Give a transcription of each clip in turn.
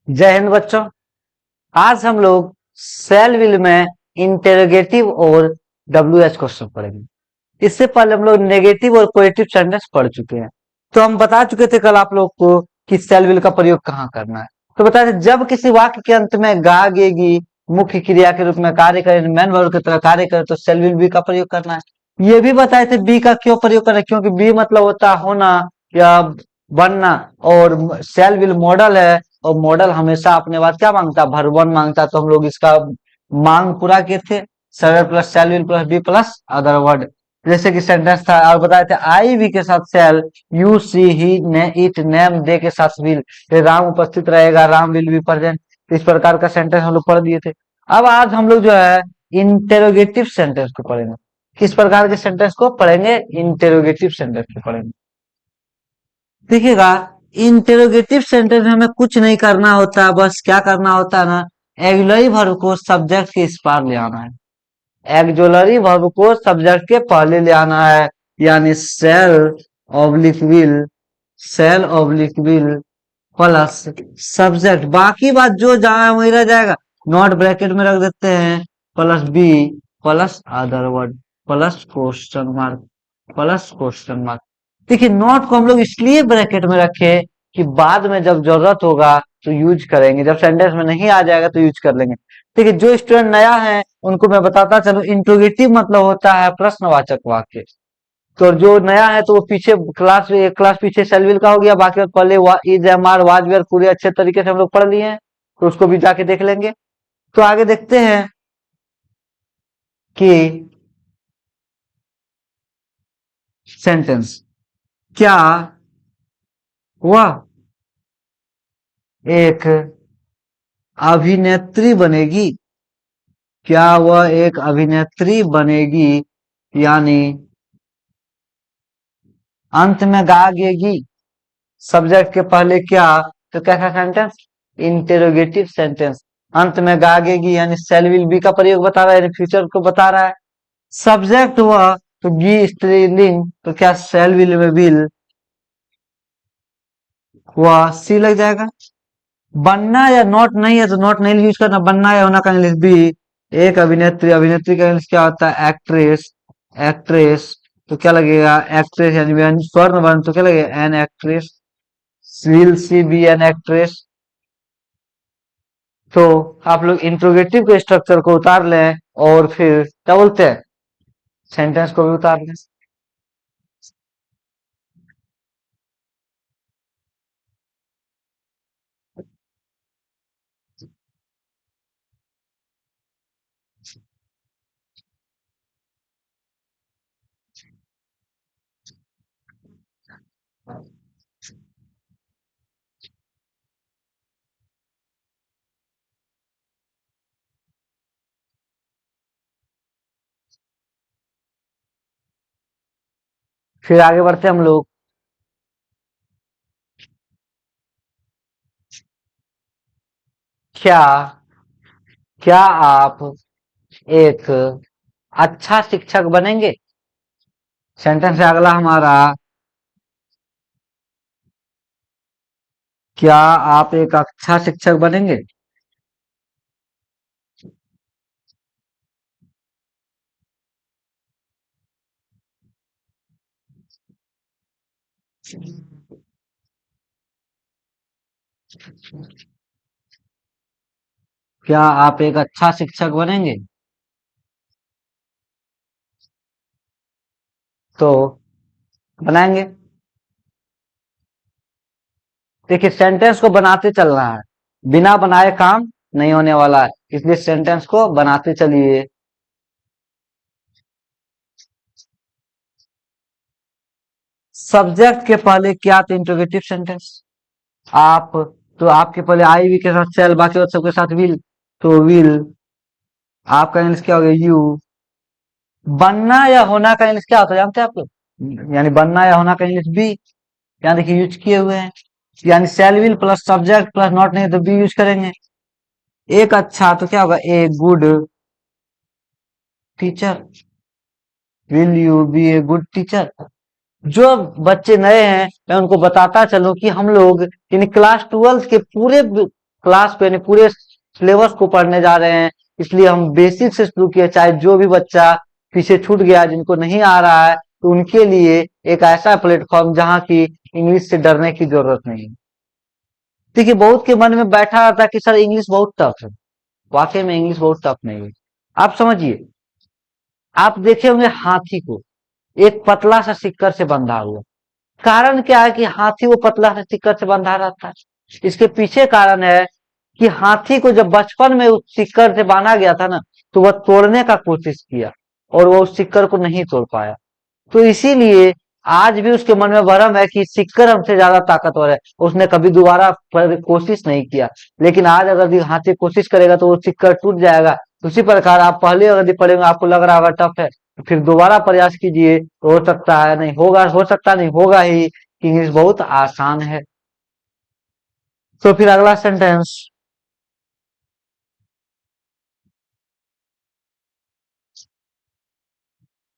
जय हिंद बच्चों। आज हम लोग सेल विल में इंटेरोगेटिव और डब्ल्यू एच क्वेश्चन पढ़ेंगे। इससे पहले हम लोग नेगेटिव और पॉजिटिव सेंटेंस पढ़ चुके हैं। तो हम बता चुके थे कल आप लोग को कि सेल विल का प्रयोग कहाँ करना है। तो बताया था जब किसी वाक्य के अंत में गा गेगी मुख्य क्रिया के रूप में कार्य करे, मेन वर्ब की तरह कार्य करे, तो सेल विल बी का प्रयोग करना है। ये भी बताए थे बी का क्यों प्रयोग करना है, क्योंकि बी मतलब होता है होना या बनना, और सेल विल मॉडल है, और मॉडल हमेशा अपने बाद क्या मांगता है, वर्ब वन मांगता है। तो हम लोग इसका मांग पूरा किए थे, server plus shall will plus be plus other word. जैसे कि सेंटेंस था और बताए थे आई वी के साथ सेल, यू सी ही ने इट नेम दे के साथ विल, राम उपस्थित रहेगा, राम विल बी प्रेजेंट। इस प्रकार का सेंटेंस हम लोग पढ़ दिए थे। अब आज हम लोग जो है इंटेरोगेटिव सेंटेंस को पढ़ेंगे। किस प्रकार के सेंटेंस को पढ़ेंगे? इंटेरोगेटिव सेंटेंस को पढ़ेंगे। देखिएगा, इंटेरोगेटिव सेंटेंस में हमें कुछ नहीं करना होता, बस क्या करना होता है ना, एक्सिलरी वर्ब को सब्जेक्ट के इस पार ले आना है। एक्सिलरी वर्ब को सब्जेक्ट के पहले ले आना है, यानी shall oblique will, shall oblique will plus subject. बाकी बात जो जहां है वही रह जाएगा, नॉट ब्रैकेट में रख देते हैं, plus be plus other word plus question mark, plus question mark. देखिए, नॉट को हम लोग इसलिए ब्रैकेट में रखे कि बाद में जब जरूरत होगा तो यूज करेंगे, जब सेंटेंस में नहीं आ जाएगा तो यूज कर लेंगे। देखिए, जो स्टूडेंट नया है उनको मैं बताता चलूं, इंट्रोगेटिव मतलब होता है प्रश्नवाचक वाक्य। तो जो नया है तो वो पीछे क्लास, एक क्लास पीछे सेलविल का हो गया, बाकी पहले is am are was were पूरे अच्छे तरीके से हम लोग पढ़ लिए हैं, तो उसको भी जाके देख लेंगे। तो आगे देखते हैं कि सेंटेंस, क्या वह एक अभिनेत्री बनेगी, क्या वह एक अभिनेत्री बनेगी, यानी अंत में गागेगी, सब्जेक्ट के पहले क्या, तो कैसा सेंटेंस? Interrogative sentence. अंत में गागेगी यानी सेल विल बी का प्रयोग बता रहा है, यानी फ्यूचर को बता रहा है। सब्जेक्ट हुआ तो गी स्त्रीलिंग, तो क्या सेल विल में विल हुआ सी लग जाएगा। बनना या नॉट नहीं है तो नॉट नहीं यूज करना, बनना या होना का इंग्लिश बी। एक अभिनेत्री, अभिनेत्री का इंग्लिश क्या होता है? Actress, actress. तो क्या लगेगा? एक्ट्रेस यानी स्वर्ण वर्ण, तो क्या लगेगा? An actress, will she be an actress. तो आप लोग इंट्रोगेटिव के स्ट्रक्चर को उतार लें और फिर क्या बोलते हैं, सेंटेंस को भी उतार लें। फिर आगे बढ़ते हम लोग। क्या क्या आप एक अच्छा शिक्षक बनेंगे? सेंटेंस है अगला हमारा, क्या आप एक अच्छा शिक्षक बनेंगे? क्या आप एक अच्छा शिक्षक बनेंगे? तो बनाएंगे। देखिए, सेंटेंस को बनाते चलना है, बिना बनाए काम नहीं होने वाला है, इसलिए सेंटेंस को बनाते चलिए। सब्जेक्ट के पहले क्या? तो इंट्रोगेटिव सेंटेंस। आप, तो आपके पहले आई वी के साथ सेल, बाकी और सबके साथ विल, तो विल। आपका इंग्लिश क्या हो गया? यू। बनना या होना का इंग्लिश क्या होता है जानते हैं आप लोग? यानी बनना या होना का इंग्लिश बी। यहाँ देखिए यूज किए हुए हैं, यानी shall will plus subject plus not नहीं तो बी यूज करेंगे। एक अच्छा, तो क्या होगा? A good teacher, will you be a good teacher. जो बच्चे नए हैं मैं उनको बताता चलूं कि हम लोग यानी क्लास 12 के पूरे क्लास को यानी पूरे सिलेबस को पढ़ने जा रहे हैं, इसलिए हम बेसिक से शुरू किए। चाहे जो भी बच्चा पीछे छूट गया, जिनको नहीं आ रहा है, तो उनके लिए एक ऐसा प्लेटफॉर्म जहाँ की इंग्लिश से डरने की जरूरत नहीं है। देखिए, बहुत के मन में बैठा रहता है कि सर इंग्लिश बहुत टफ है। वाकई में इंग्लिश बहुत टफ नहीं है। आप समझिए, आप देखे होंगे हाथी को एक पतला सा सिक्कर से बंधा हुआ। कारण क्या है कि हाथी वो पतला सा सिक्कर से बंधा रहता है? इसके पीछे कारण है कि हाथी को जब बचपन में उस सिक्कर से बांधा गया था ना, तो वह तोड़ने का कोशिश किया और वो उस सिक्कर को नहीं तोड़ पाया। तो इसीलिए आज भी उसके मन में भरम है कि सिक्कर हमसे ज्यादा ताकतवर है। उसने कभी दोबारा कोशिश नहीं किया। लेकिन आज अगर हाथी कोशिश करेगा तो वो सिक्कर टूट जाएगा। उसी प्रकार आप पहले अगर पढ़ेंगे, आपको लग रहा होगा टफ है, तो फिर दोबारा प्रयास कीजिए, तो हो सकता है नहीं होगा, हो सकता नहीं होगा ही कि इंग्लिश बहुत आसान है। तो फिर अगला सेंटेंस,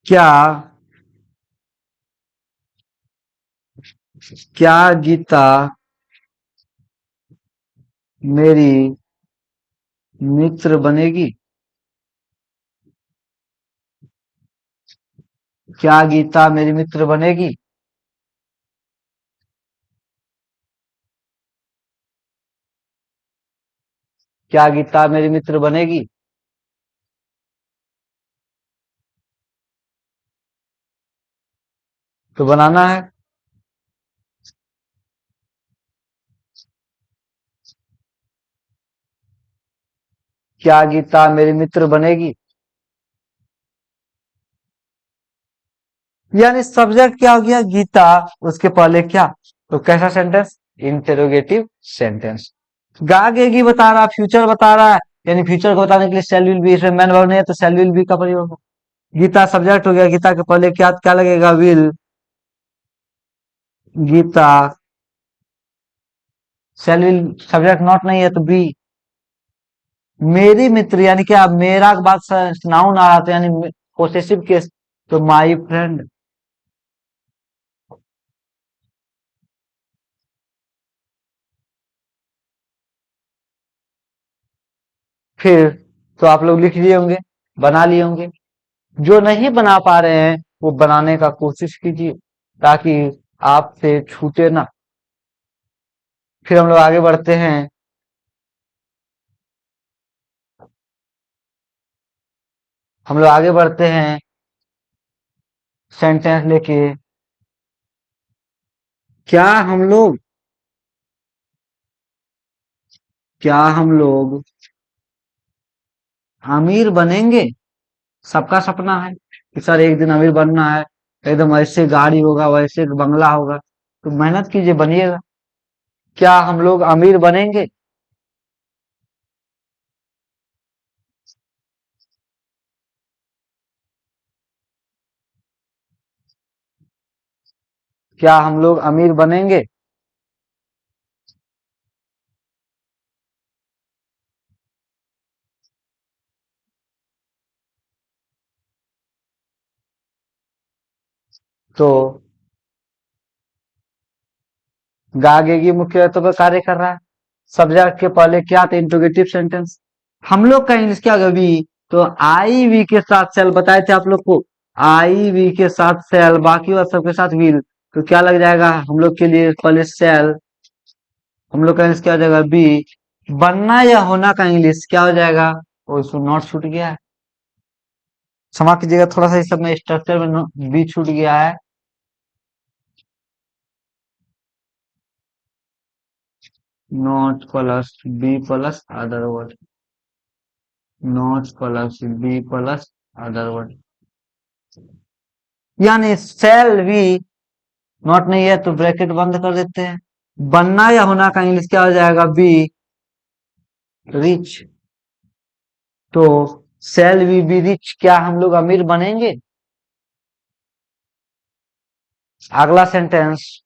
क्या क्या गीता मेरी मित्र बनेगी? क्या गीता मेरी मित्र बनेगी? क्या गीता मेरी मित्र बनेगी? तो बनाना है। क्या गीता मेरी मित्र बनेगी? यानी सब्जेक्ट क्या हो गया? गीता। उसके पहले क्या? तो कैसा सेंटेंस? Interrogative sentence. गागेगी बता रहा, फ्यूचर बता रहा है, यानी फ्यूचर को बताने के लिए शैल विल बी, इसमें मैन वर्ब नहीं है तो शैल विल बी का प्रयोग होगा। गीता सब्जेक्ट हो गया, गीता के पहले क्या क्या लगेगा? Will. Gita shall will subject not नहीं है तो बी। मेरी मित्र यानी क्या? मेरा के बाद नाउन आ रहा था, यानी पोसेसिव केस, तो माई फ्रेंड। फिर तो आप लोग लिख लिए होंगे, बना लिए होंगे। जो नहीं बना पा रहे हैं वो बनाने का कोशिश कीजिए, ताकि आपसे छूटे ना। फिर हम लोग आगे बढ़ते हैं। हम लोग आगे बढ़ते हैं सेंटेंस लेके। क्या हम लोग क्या हम लोग अमीर बनेंगे? सबका सपना है कि सर एक दिन अमीर बनना है, एकदम ऐसे गाड़ी होगा, वैसे बंगला होगा। तो मेहनत कीजिए, बनिएगा। क्या हम लोग अमीर बनेंगे? क्या हम लोग अमीर बनेंगे? तो गागेगी मुख्य तौर पर कार्य कर रहा है। सब्जेक्ट के पहले क्या था? Interrogative sentence. हम लोग का इंग्लिश क्या होगा? वी। तो आई वी के साथ सेल बताए थे आप लोग को। आई वी के साथ सेल, बाकी और सबके साथ विल। तो क्या लग जाएगा हम लोग के लिए? पहले सेल। हम लोग का इंग्लिश क्या हो जाएगा? बी। बनना या होना का इंग्लिश क्या हो जाएगा? वो इसमें नॉट छूट गया है। क्षमा कीजिएगा, थोड़ा सा इस सब में स्ट्रक्चर में बी छूट गया है। Not plus be plus other word. Not plus be plus other word, यानी सेल भी नॉट नहीं है तो ब्रैकेट बंद कर देते हैं। बनना या होना का इंग्लिश क्या हो जाएगा? Be rich. तो सेल वी बी रिच, क्या हम लोग अमीर बनेंगे? अगला सेंटेंस,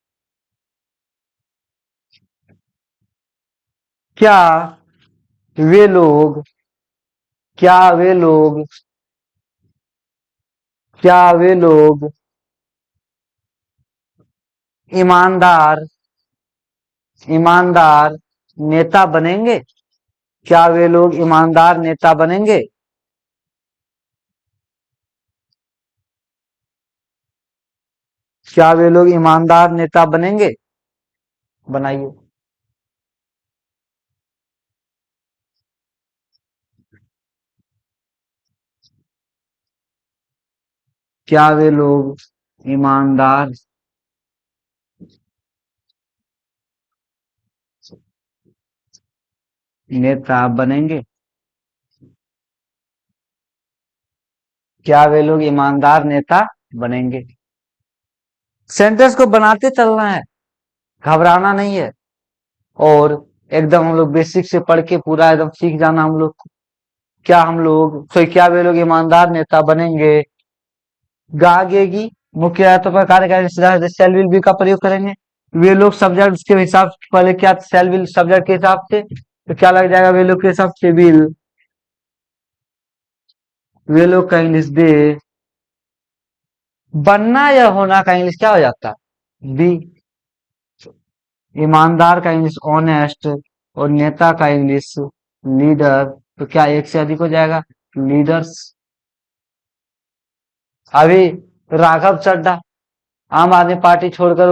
क्या वे लोग क्या वे लोग क्या वे लोग ईमानदार ईमानदार नेता बनेंगे? क्या वे लोग ईमानदार नेता बनेंगे? क्या वे लोग ईमानदार नेता बनेंगे? बनाइए। क्या वे लोग ईमानदार नेता बनेंगे? क्या वे लोग ईमानदार नेता बनेंगे? सेंटेंस को बनाते चलना है, घबराना नहीं है। और एकदम हम लोग बेसिक से पढ़ के पूरा एकदम सीख जाना हम लोग को। क्या वे लोग ईमानदार नेता बनेंगे? गागेगी मुख्य तो पर कार्य कार्य सेल विल बी का प्रयोग करेंगे। वे लोग सब्जेक्ट के हिसाब से पहले क्या सेल विल सब्जेक्ट के हिसाब से, तो क्या लग जाएगा वे लोग के हिसाब से विल। वे लोग का इंग्लिश दे। बनना या होना का इंग्लिश क्या हो जाता है? बी। ईमानदार का इंग्लिश ऑनेस्ट और नेता का इंग्लिश लीडर। तो क्या एक से अधिक हो जाएगा? लीडर्स। अभी राघव चड्ढा आम आदमी पार्टी छोड़कर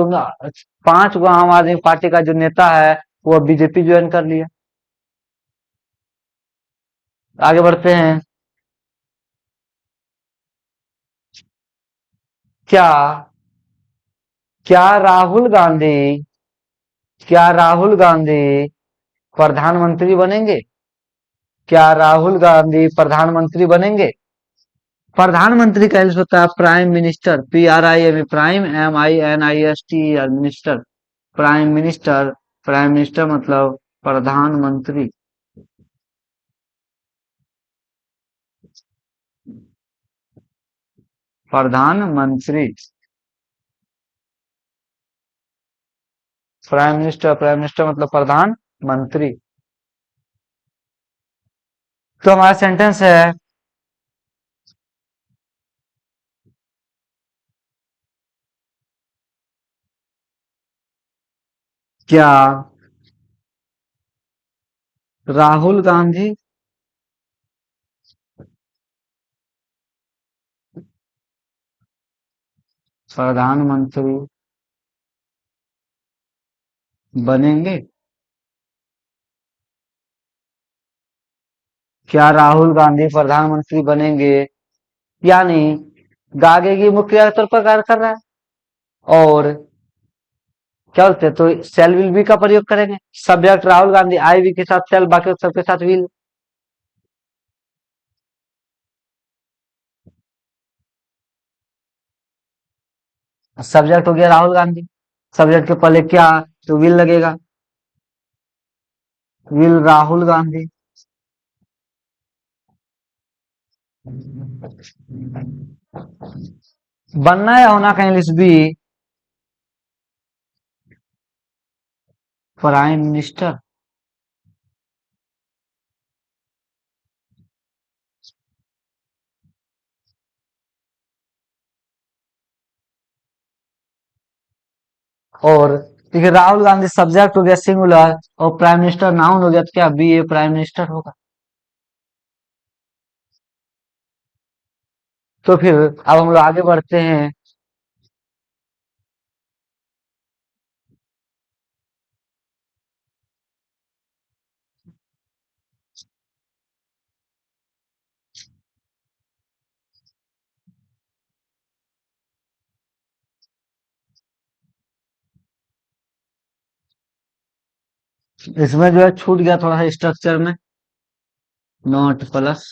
5 गो आम आदमी पार्टी का जो नेता है वो बीजेपी ज्वाइन कर लिया। आगे बढ़ते हैं। क्या क्या राहुल गांधी क्या राहुल गांधी प्रधानमंत्री बनेंगे? क्या राहुल गांधी प्रधानमंत्री बनेंगे? प्रधानमंत्री का इंग्लिश होता है prime minister, PRIM, prime MINISTER, minister. Prime minister. Prime minister मतलब प्रधानमंत्री। प्रधानमंत्री। प्राइम मिनिस्टर मतलब प्रधानमंत्री। तो हमारा सेंटेंस है, क्या राहुल गांधी प्रधानमंत्री बनेंगे? क्या राहुल गांधी प्रधानमंत्री बनेंगे? यानी गागे की मुख्य तौर पर कार्य कर रहा है। और क्या बोलते हैं, तो सेल विल बी का प्रयोग करेंगे। Subject Rahul Gandhi, I we के साथ सेल, बाकी सबके साथ विल। सब्जेक्ट हो गया राहुल गांधी। सब्जेक्ट के पहले क्या, तो विल लगेगा। विल राहुल गांधी। बनना या होना का इंग्लिश बी। Prime minister. और देखिए राहुल गांधी सब्जेक्ट हो गया सिंगुलर और प्राइम मिनिस्टर नाउन हो गया, तो क्या बी ए प्राइम मिनिस्टर होगा। तो फिर अब हम लोग आगे बढ़ते हैं। इसमें जो है छूट गया थोड़ा सा स्ट्रक्चर में, not plus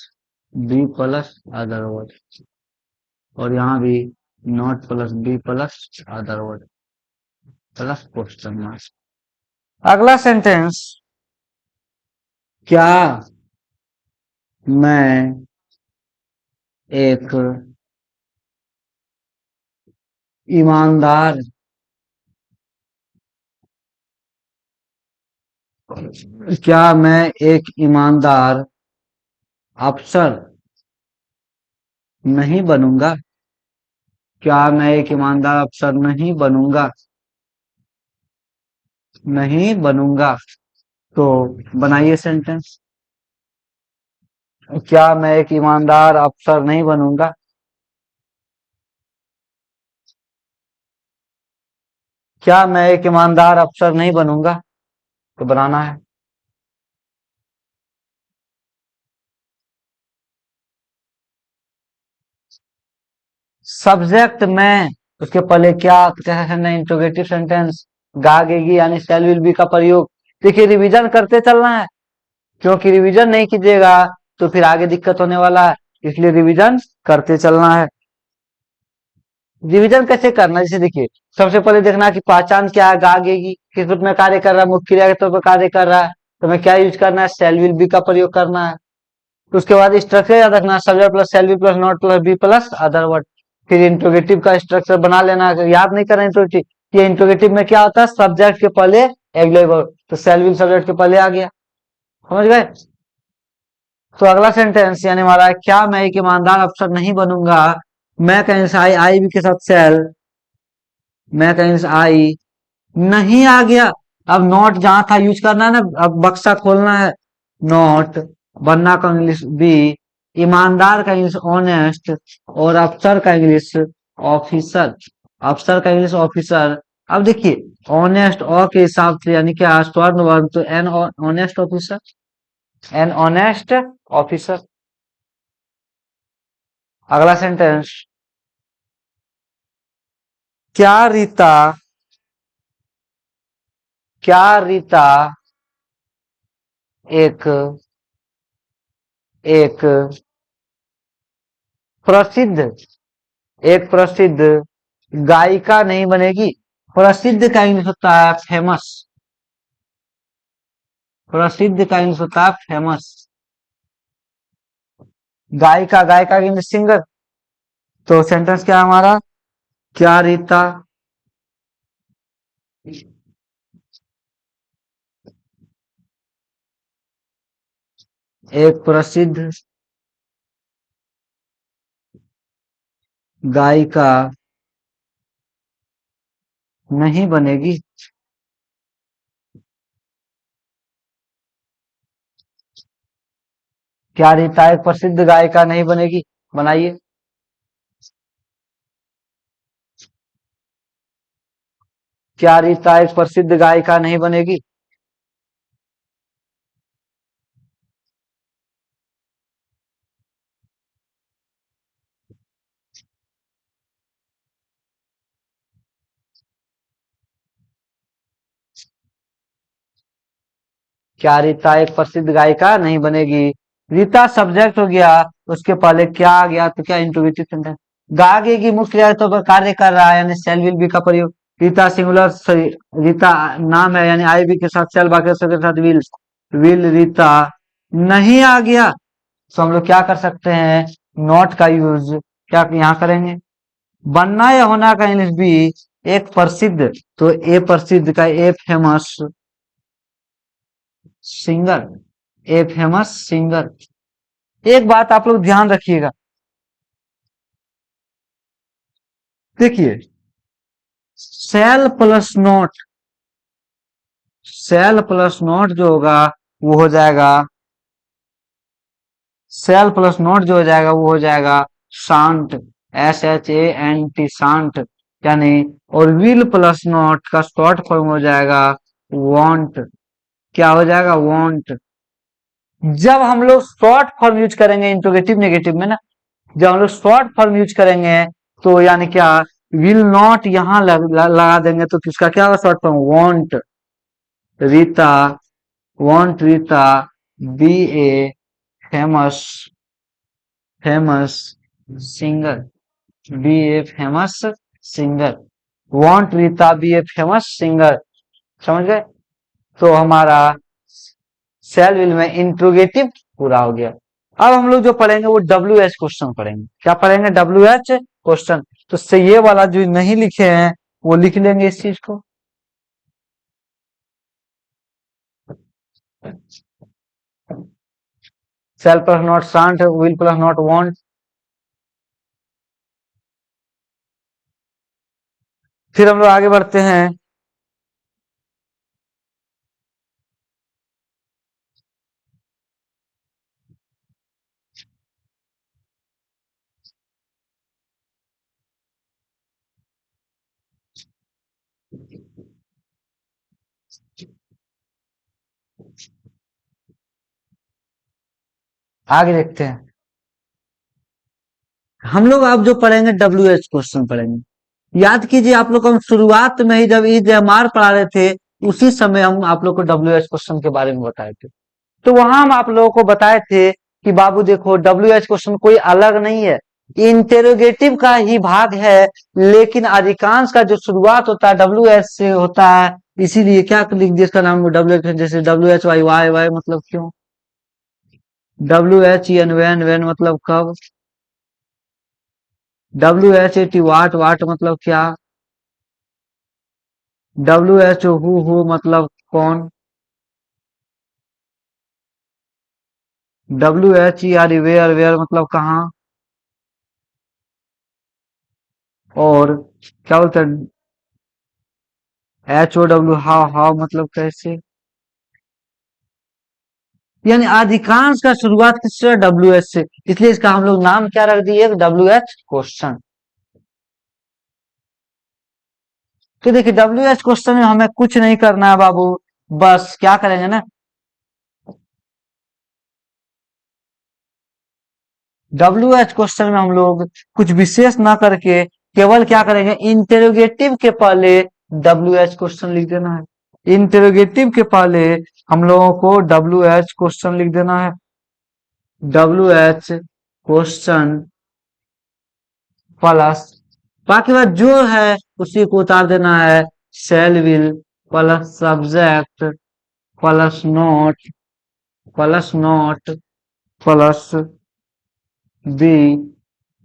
be plus other word, और यहाँ भी not plus be plus other word plus question mark. अगला सेंटेंस, क्या मैं एक ईमानदार क्या मैं एक ईमानदार अफसर नहीं बनूंगा? क्या मैं एक ईमानदार अफसर नहीं बनूंगा? नहीं बनूंगा। तो बनाइए सेंटेंस। क्या मैं एक ईमानदार अफसर नहीं बनूंगा? क्या मैं एक ईमानदार अफसर नहीं बनूंगा? तो बनाना है। सब्जेक्ट में, उसके पहले क्या कैसे करना है? इंट्रोगेटिव सेंटेंस गागेगी यानी शैल विल बी का प्रयोग। देखिए रिवीजन करते चलना है, क्योंकि रिवीजन नहीं कीजिएगा तो फिर आगे दिक्कत होने वाला है, इसलिए रिवीजन करते चलना है। रिवीजन कैसे करना है? जैसे देखिए, सबसे पहले देखना कि पहचान क्या है, गागेगी किस रूप में कार्य कर रहा है, मुख्य क्रिया के तौर पर कार्य कर रहा है, तो हमें क्या यूज करना है? शैल विल बी का प्रयोग करना है। तो उसके बाद स्ट्रक्चर याद रखना, subject plus shall be plus not plus be plus other word. फिर इंट्रोगेटिव का स्ट्रक्चर बना लेना। अगर याद नहीं करना इंट्रोगेटिव, ये इंट्रोगेटिव में क्या होता है? सब्जेक्ट के पहले एग्लो वर्ब, तो शैल विल सब्जेक्ट के पहले आ गया। समझ गए? तो अगला सेंटेंस यानी हमारा है, क्या मैं एक ईमानदार अफसर नहीं बनूंगा? मैं कहीं से आई, आई भी के साथ सेल, मैं कहीं से आई, नहीं आ गया। अब नॉट जहां था यूज करना है ना, अब बक्सा खोलना है। नॉट, बनना का इंग्लिश बी, ईमानदार का इंग्लिश ऑनेस्ट, और अफसर का इंग्लिश ऑफिसर। अफसर का इंग्लिश ऑफिसर। अब देखिए, ऑनेस्ट ऑ के हिसाब से यानी क्या स्वर्ण वर्ग, तो an honest officer, an honest officer. अगला सेंटेंस, क्या रीता, क्या रीता एक एक प्रसिद्ध, एक प्रसिद्ध गायिका नहीं बनेगी? प्रसिद्ध का इंग्लिश होता है फेमस, प्रसिद्ध का इंग्लिश होता है फेमस। गायिका, गायिका का इंग्लिश सिंगर। तो सेंटेंस क्या है हमारा? क्या रीता एक प्रसिद्ध गायिका नहीं बनेगी? क्या रीता एक प्रसिद्ध गायिका नहीं बनेगी? बनाइए। क्या रीता एक प्रसिद्ध गायिका नहीं बनेगी? क्या रीता एक प्रसिद्ध गायिका नहीं बनेगी? रीता सब्जेक्ट हो गया, उसके पहले क्या आ गया? तो क्या इंट्रोगेटिव सेंटेंस। गागे की मुख्य क्रिया पर कार्य कर रहा है यानी सेल विल बी का प्रयोग। रीता सिंगुलर, रीता नाम है यानी आई बी के साथ सेल, बाकी के साथ विल, विल रीता नहीं आ गया, तो हम लोग क्या कर सकते हैं? नॉट का यूज क्या यहाँ करेंगे? बनना या होना का इंग्लिश भी, एक प्रसिद्ध, तो ए प्रसिद्ध का a famous singer, a famous singer. एक बात आप लोग ध्यान रखिएगा, देखिए, shall plus not, shall plus not जो होगा वो हो जाएगा, सेल प्लस नॉट जो हो जाएगा वो हो जाएगा shan't, S H A N T shan't, यानी, और विल प्लस नॉट का शॉर्ट फॉर्म हो जाएगा वांट। क्या हो जाएगा? वांट। जब हम लोग शॉर्ट फॉर्म यूज करेंगे इंट्रोगेटिव नेगेटिव में ना, जब हम लोग शॉर्ट फॉर्म यूज करेंगे, तो यानी क्या, विल नॉट यहां लगा देंगे, तो किसका क्या होगा? Short form won't Rita, won't Rita be a famous, famous singer, be a famous singer, won't Rita be a famous singer. समझ गए? तो हमारा सेल विल में इंट्रोगेटिव पूरा हो गया। अब हम लोग जो पढ़ेंगे वो डब्ल्यू एच क्वेश्चन पढ़ेंगे। क्या पढ़ेंगे? W H question. तो से ये वाला जो नहीं लिखे हैं वो लिख लेंगे इस चीज को। सेल प्लस नॉट शांत, विल प्लस नॉट वांट। फिर हम लोग आगे बढ़ते हैं। आगे देखते हैं। हम लोग अब जो पढ़ेंगे डब्ल्यू एच क्वेश्चन पढ़ेंगे। याद कीजिए आप लोग को हम शुरुआत में ही जब ई पढ़ा रहे थे, उसी समय हम आप लोग को डब्ल्यू एच क्वेश्चन के बारे में बताए थे। तो वहां हम आप लोगों को बताए थे कि बाबू देखो डब्ल्यू एच क्वेश्चन कोई अलग नहीं है, इंटेरोगेटिव का ही भाग है, लेकिन अधिकांश का जो शुरुआत होता है डब्ल्यू एच से होता है। इसीलिए क्या लिख दिया इसका नाम डब्ल्यू एच, जैसे W H Y, why why मतलब क्यों, W H E N, when मतलब कब, W H A T what, what मतलब क्या, डब्ल्यू एच ओ हु मतलब कौन, W H E R where, where मतलब कहाँ, और क्या बोलते हैं H O W how, how मतलब कैसे। यानी अधिकांश का शुरुआत किससे, डब्ल्यू एच से, इसलिए इसका हम लोग नाम क्या रख दिए, डब्ल्यू एच क्वेश्चन। तो देखिए डब्ल्यू एच क्वेश्चन में हमें कुछ नहीं करना है बाबू, बस क्या करेंगे ना, डब्ल्यू एच क्वेश्चन में हम लोग कुछ विशेष ना करके केवल क्या करेंगे, इंटेरोगेटिव के पहले डब्ल्यू एच क्वेश्चन लिख देना है। इंटेरोगेटिव के पहले हम लोगों को डब्ल्यू एच क्वेश्चन लिख देना है। डब्ल्यू एच क्वेश्चन प्लस, बाकी बात जो है उसी को उतार देना है, shall will plus subject plus not, plus not plus be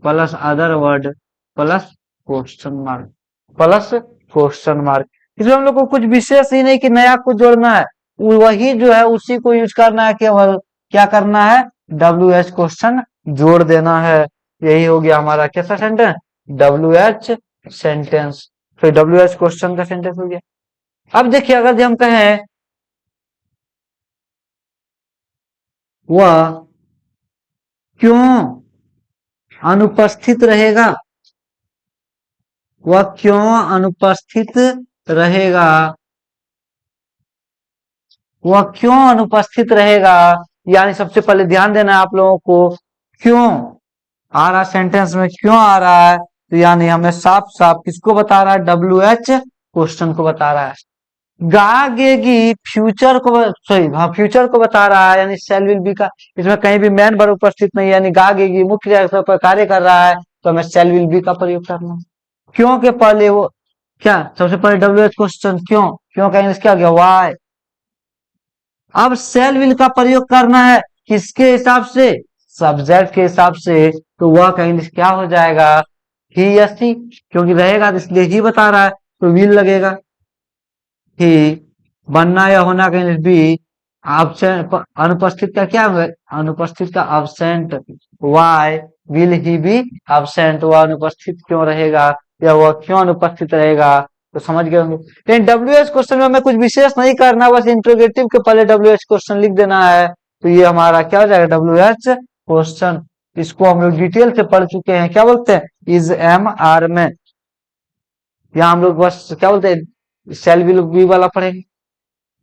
plus other word plus question mark, plus question mark. इसमें हम लोग को कुछ विशेष ही नहीं कि नया कुछ जोड़ना है, वही जो है उसी को यूज करना है, केवल क्या करना है, डब्ल्यू एच क्वेश्चन जोड़ देना है। यही हो गया हमारा कैसा सेंटेंस, डब्ल्यू एच सेंटेंस। फिर डब्ल्यू एच क्वेश्चन का सेंटेंस हो गया। अब देखिए अगर हम कहें वह क्यों अनुपस्थित रहेगा, वह क्यों अनुपस्थित रहेगा, वह क्यों अनुपस्थित रहेगा। यानी सबसे पहले ध्यान देना है आप लोगों को, क्यों आ रहा सेंटेंस में, क्यों आ रहा है, तो यानी हमें साफ साफ किसको बता रहा है, डब्ल्यू एच क्वेश्चन को बता रहा है। गागेगी फ्यूचर को, सॉरी हाँ फ्यूचर को बता रहा है, यानी सेल विल बी का इसमें कहीं भी मैन वर्ब उपस्थित नहीं है, यानी गागेगी मुख्य पर कार्य कर रहा है, तो हमें सेल विल बी का प्रयोग करना है। क्यों के पहले वो क्या, सबसे पहले डब्ल्यू एच क्वेश्चन क्यों, क्यों का इंग्लिश क्या हो गया, वाई। अब सेल विल का प्रयोग करना है किसके हिसाब से, सब्जेक्ट के हिसाब से, तो वह का इंग्लिश क्या हो जाएगा, ही या सी, क्योंकि रहेगा तो इसलिए ही बता रहा है, तो विल लगेगा। ही बनना या होना का इंग्लिश बी, एब्सेंट अनुपस्थित का क्या है, अनुपस्थित का absent, why will he be absent, वह अनुपस्थित क्यों रहेगा या वह क्यों अनुपस्थित रहेगा, तो समझ गए होंगे। लेकिन डब्ल्यू एच क्वेश्चन में हमें कुछ विशेष नहीं करना, बस इंट्रोगेटिव के पहले डब्ल्यू एच क्वेश्चन लिख देना है, तो ये हमारा क्या हो जाएगा, डब्ल्यू एच क्वेश्चन। इसको हम लोग डिटेल से पढ़ चुके हैं, क्या बोलते हैं, इज एम आर में। यहाँ हम लोग बस क्या बोलते हैं, सेल विल बी वाला पढ़ेंगे।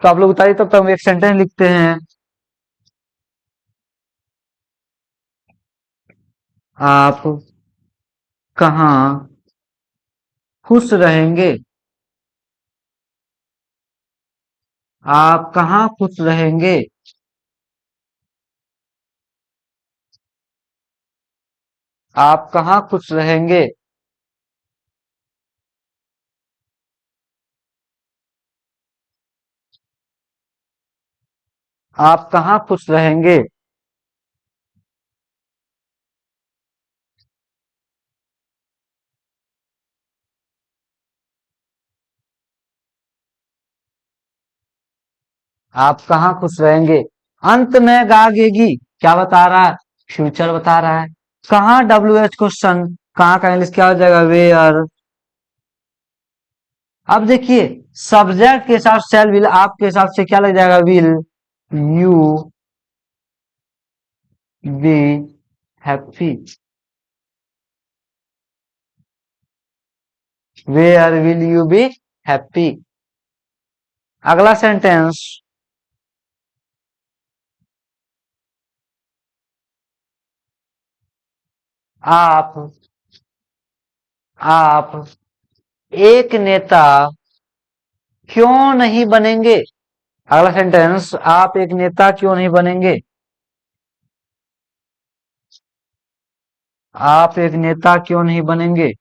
तो आप लोग बताइए, तब तक हम एक सेंटेंस लिखते हैं। आप कहाँ खुश रहेंगे, आप कहाँ खुश रहेंगे, आप कहाँ खुश रहेंगे, आप कहाँ खुश रहेंगे। आप कहाँ खुश रहेंगे। अंत में गागेगी क्या बता रहा है, फ्यूचर बता रहा है। कहाँ डब्ल्यू एच क्वेश्चन, कहाँ का इंग्लिश क्या हो जाएगा, वेयर। अब देखिए सब्जेक्ट के साथ सेल विल, आपके हिसाब से क्या लग जाएगा, will you be happy, where will you be happy. अगला सेंटेंस, आप आप एक नेता क्यों नहीं बनेंगे। अगला सेंटेंस, आप एक नेता क्यों नहीं बनेंगे। आप एक नेता क्यों नहीं बनेंगे।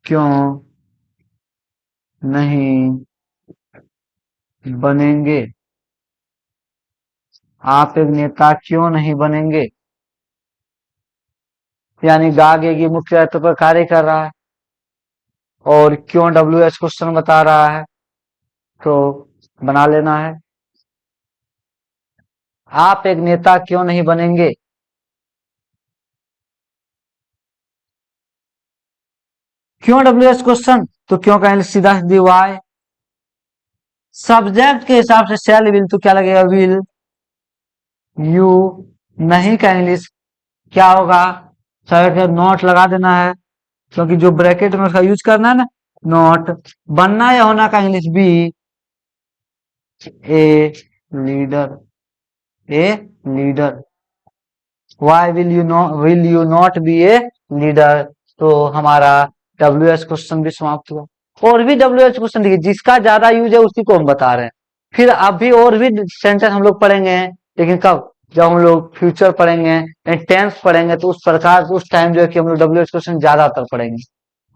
क्यों नहीं बनेंगे। आप एक नेता क्यों नहीं बनेंगे, यानी गा गे की मुख्य अर्थ पर कार्य कर रहा है और क्यों डब्ल्यू एच क्वेश्चन बता रहा है, तो बना लेना है। आप एक नेता क्यों नहीं बनेंगे। क्यों डब्ल्यू एच क्वेश्चन, तो क्यों कहेंगे सीधा सीधी वाई। सब्जेक्ट के हिसाब से शैल विल, तो क्या लगेगा विल। यू नहीं का इंग्लिश क्या होगा, नॉट लगा देना है, क्योंकि जो ब्रैकेट में उसका यूज करना है ना, नॉट। बनना या होना का English be a leader, a leader. Why will you not be a leader, तो हमारा डब्ल्यू एच क्वेश्चन भी समाप्त हुआ। और भी डब्ल्यू एच क्वेश्चन देखिए, जिसका ज्यादा यूज है उसी को हम बता रहे हैं। फिर अभी और भी सेंटेंस हम लोग पढ़ेंगे, लेकिन कब, जब हम लोग फ्यूचर पढ़ेंगे, टेंस पढ़ेंगे, तो उस प्रकार उस टाइम जो है कि हम लोग डब्ल्यू एच क्वेश्चन ज्यादातर पढ़ेंगे।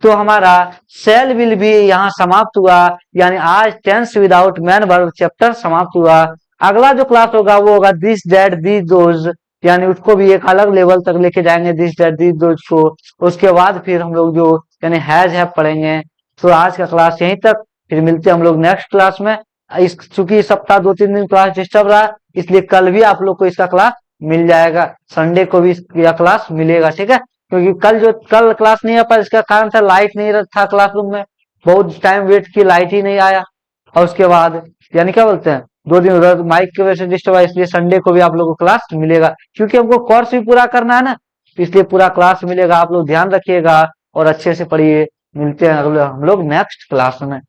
तो हमारा सेल विल भी यहाँ समाप्त हुआ, यानी आज tense without main verb chapter समाप्त हुआ। अगला जो क्लास होगा वो होगा दिस दैट दीज दोज, यानी उसको भी एक अलग लेवल तक लेके जाएंगे दिस दैट दीज दोज को। उसके बाद फिर हम लोग जो यानी हैज है पढ़ेंगे। तो आज का क्लास यहीं तक, फिर मिलते हैं हम लोग नेक्स्ट क्लास में। इस चूंकि इस सप्ताह 2-3 दिन क्लास डिस्टर्ब रहा, इसलिए कल भी आप लोग को इसका क्लास मिल जाएगा, संडे को भी यह क्लास मिलेगा, ठीक है। क्योंकि कल क्लास नहीं आ पाया, इसका कारण था लाइट नहीं था क्लासरूम में, बहुत टाइम वेट की, लाइट ही नहीं आया। और उसके बाद यानी क्या बोलते हैं, 2 दिन उधर माइक की वजह से डिस्टर्ब आया, इसलिए संडे को भी आप लोगों को क्लास मिलेगा, क्योंकि हमको कोर्स भी पूरा करना है ना, तो इसलिए पूरा क्लास मिलेगा। आप लोग ध्यान रखिएगा और अच्छे से पढ़िए। मिलते हैं हम लोग नेक्स्ट क्लास में।